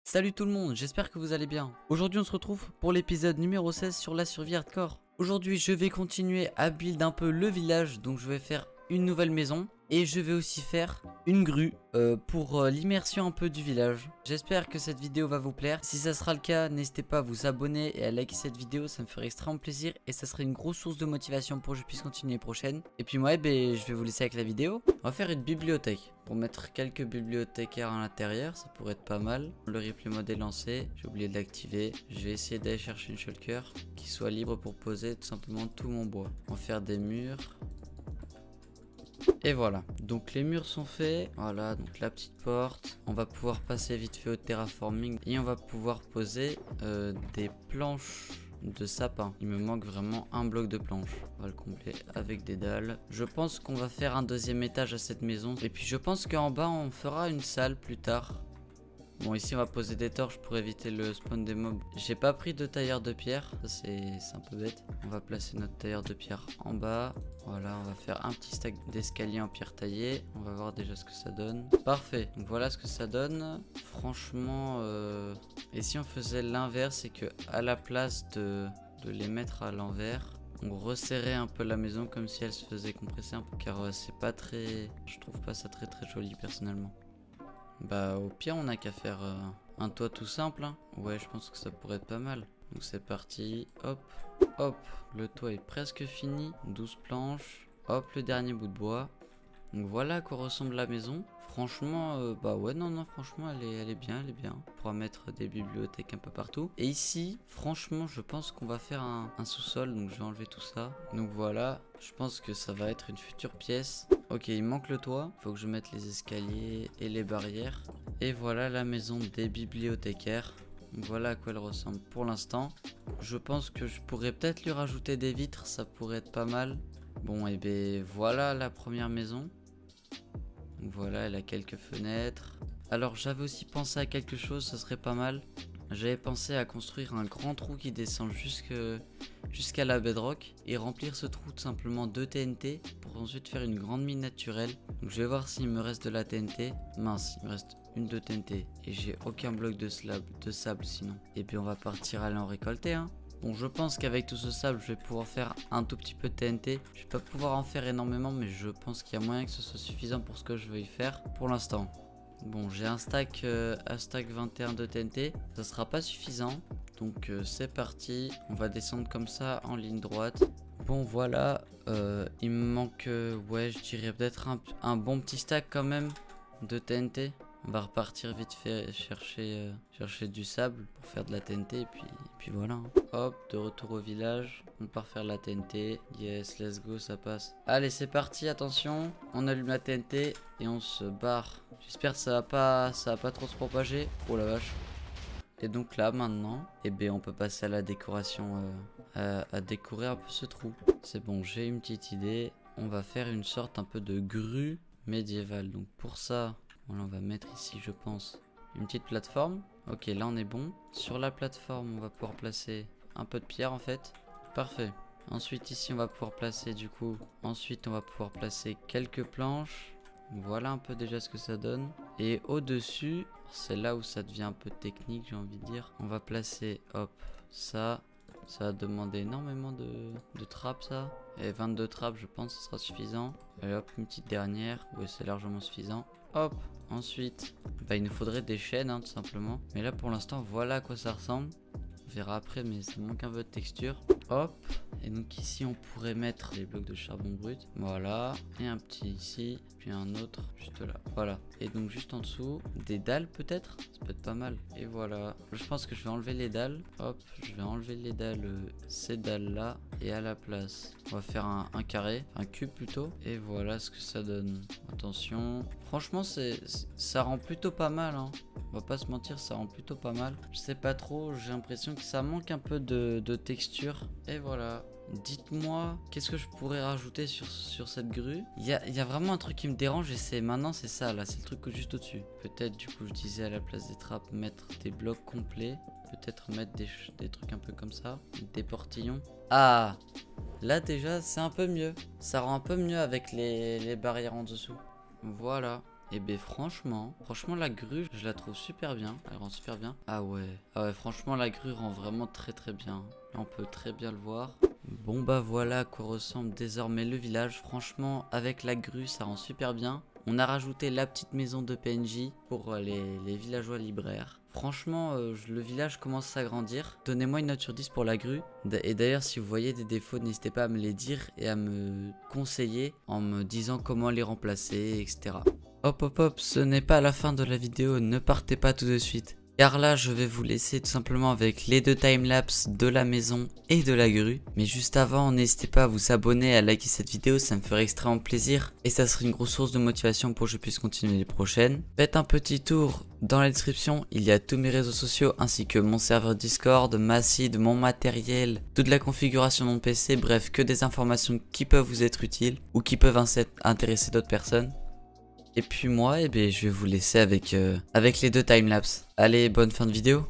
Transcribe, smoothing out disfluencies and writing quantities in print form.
Salut tout le monde, j'espère que vous allez bien. Aujourd'hui on se retrouve pour l'épisode numéro 16 sur la survie hardcore. Aujourd'hui je vais continuer à build un peu le village, donc je vais faire une nouvelle maison. Et je vais aussi faire une grue pour l'immersion un peu du village. J'espère que cette vidéo va vous plaire. Si ça sera le cas, n'hésitez pas à vous abonner et à liker cette vidéo, ça me ferait extrêmement plaisir. Et ça serait une grosse source de motivation pour que je puisse continuer les prochaines. Et puis moi, je vais vous laisser avec la vidéo. On va faire une bibliothèque. Pour mettre quelques bibliothécaires à l'intérieur, ça pourrait être pas mal. Le replay mode est lancé, j'ai oublié de l'activer. Je vais essayer d'aller chercher une shulker qui soit libre pour poser tout simplement tout mon bois. On va faire des murs. Et voilà, donc les murs sont faits, voilà, donc la petite porte, on va pouvoir passer vite fait au terraforming et on va pouvoir poser des planches de sapin. Il me manque vraiment un bloc de planches, on va le combler avec des dalles. Je pense qu'on va faire un deuxième étage à cette maison et puis je pense qu'en bas on fera une salle plus tard. Bon, ici on va poser des torches pour éviter le spawn des mobs. J'ai pas pris de tailleur de pierre, ça c'est un peu bête. On va placer notre tailleur de pierre en bas. Voilà, on va faire un petit stack d'escalier en pierre taillée. On va voir déjà ce que ça donne. Parfait, donc voilà ce que ça donne. Franchement, et si on faisait l'inverse et que à la place de les mettre à l'envers, on resserrait un peu la maison comme si elle se faisait compresser un peu. Car c'est pas très... Je trouve pas ça très joli personnellement. Bah au pire on n'a qu'à faire un toit tout simple hein. Ouais, je pense que ça pourrait être pas mal. Donc c'est parti, hop, hop. Le toit est presque fini, 12 planches. Hop, le dernier bout de bois. Donc voilà à quoi ressemble la maison. Franchement, bah ouais, non, franchement, elle est bien, On pourra mettre des bibliothèques un peu partout. Et ici, franchement, je pense qu'on va faire un sous-sol, donc je vais enlever tout ça. Donc voilà, je pense que ça va être une future pièce. Ok, il manque le toit. Faut que je mette les escaliers et les barrières. Et voilà la maison des bibliothécaires. Donc voilà à quoi elle ressemble pour l'instant. Je pense que je pourrais peut-être lui rajouter des vitres, ça pourrait être pas mal. Bon, et ben voilà la première maison. Donc voilà, elle a quelques fenêtres. Alors j'avais aussi pensé à quelque chose, ça serait pas mal. J'avais pensé à construire un grand trou qui descend jusqu'à la bedrock et remplir ce trou tout simplement de TNT pour ensuite faire une grande mine naturelle. Donc je vais voir s'il me reste de la TNT. Mince, il me reste une de TNT et j'ai aucun bloc de sable sinon. Et puis on va partir aller en récolter hein. Bon, je pense qu'avec tout ce sable, je vais pouvoir faire un tout petit peu de TNT. Je vais pas pouvoir en faire énormément, mais je pense qu'il y a moyen que ce soit suffisant pour ce que je veux y faire pour l'instant. Bon, j'ai un stack 21 de TNT. Ça sera pas suffisant. Donc c'est parti. On va descendre comme ça en ligne droite. Bon, voilà. Il me manque, ouais, je dirais peut-être un bon petit stack quand même de TNT. On va repartir vite fait chercher du sable pour faire de la TNT et puis voilà. Hop, de retour au village. On part faire la TNT. Yes, let's go, ça passe. Allez, c'est parti, attention. On allume la TNT et on se barre. J'espère que ça va pas trop se propager. Oh la vache. Et donc là, maintenant, eh bien, on peut passer à la décoration, à décorer un peu ce trou. C'est bon, j'ai une petite idée. On va faire une sorte un peu de grue médiévale. Donc pour ça... Voilà, on va mettre ici, je pense, une petite plateforme. Ok, là on est bon. Sur la plateforme, on va pouvoir placer un peu de pierre en fait. Parfait. Ensuite, ici, on va pouvoir placer du coup. Ensuite, on va pouvoir placer quelques planches. Voilà un peu déjà ce que ça donne. Et au-dessus, c'est là où ça devient un peu technique, j'ai envie de dire. On va placer, hop, ça. Ça va demander énormément de trappes, ça. Et 22 trappes, je pense que ce sera suffisant. Et hop, une petite dernière. Oui, c'est largement suffisant. Hop, ensuite, bah, il nous faudrait des chaînes, hein, tout simplement. Mais là, pour l'instant, voilà à quoi ça ressemble. On verra après, mais ça manque un peu de texture. Hop, et donc ici, on pourrait mettre les blocs de charbon brut. Voilà, et un petit ici, puis un autre juste là. Voilà, et donc juste en dessous, des dalles peut-être. Ça peut être pas mal. Et voilà, je pense que je vais enlever les dalles. Hop, je vais enlever les dalles, ces dalles là. Et à la place, on va faire un carré, un cube plutôt. Et voilà ce que ça donne. Attention, franchement, ça rend plutôt pas mal, hein. On va pas se mentir, ça rend plutôt pas mal. Je sais pas trop, j'ai l'impression que ça manque un peu de texture. Et voilà. Dites-moi, qu'est-ce que je pourrais rajouter sur cette grue? Il y a vraiment un truc qui me dérange et c'est maintenant, c'est ça là, c'est le truc juste au-dessus. Peut-être du coup, je disais à la place des trappes, mettre des blocs complets. Peut-être mettre des trucs un peu comme ça. Des portillons. Ah! Là déjà, c'est un peu mieux. Ça rend un peu mieux avec les barrières en dessous. Voilà. Et ben franchement la grue, je la trouve super bien. Elle rend super bien. Ah ouais, franchement la grue rend vraiment très bien. Là on peut très bien le voir. Bon bah voilà à quoi ressemble désormais le village. Franchement avec la grue ça rend super bien. On a rajouté la petite maison de PNJ pour les villageois libraires. Franchement, le village commence à s'agrandir. Donnez-moi une note sur 10 pour la grue. Et d'ailleurs, si vous voyez des défauts, n'hésitez pas à me les dire et à me conseiller en me disant comment les remplacer, etc. Hop, ce n'est pas la fin de la vidéo, ne partez pas tout de suite. Car là, je vais vous laisser tout simplement avec les deux timelapses de la maison et de la grue. Mais juste avant, n'hésitez pas à vous abonner et à liker cette vidéo, ça me ferait extrêmement plaisir. Et ça serait une grosse source de motivation pour que je puisse continuer les prochaines. Faites un petit tour dans la description, il y a tous mes réseaux sociaux ainsi que mon serveur Discord, ma seed, mon matériel, toute la configuration de mon PC, bref, que des informations qui peuvent vous être utiles ou qui peuvent intéresser d'autres personnes. Et puis moi, eh ben, je vais vous laisser avec les deux timelapses. Allez, bonne fin de vidéo.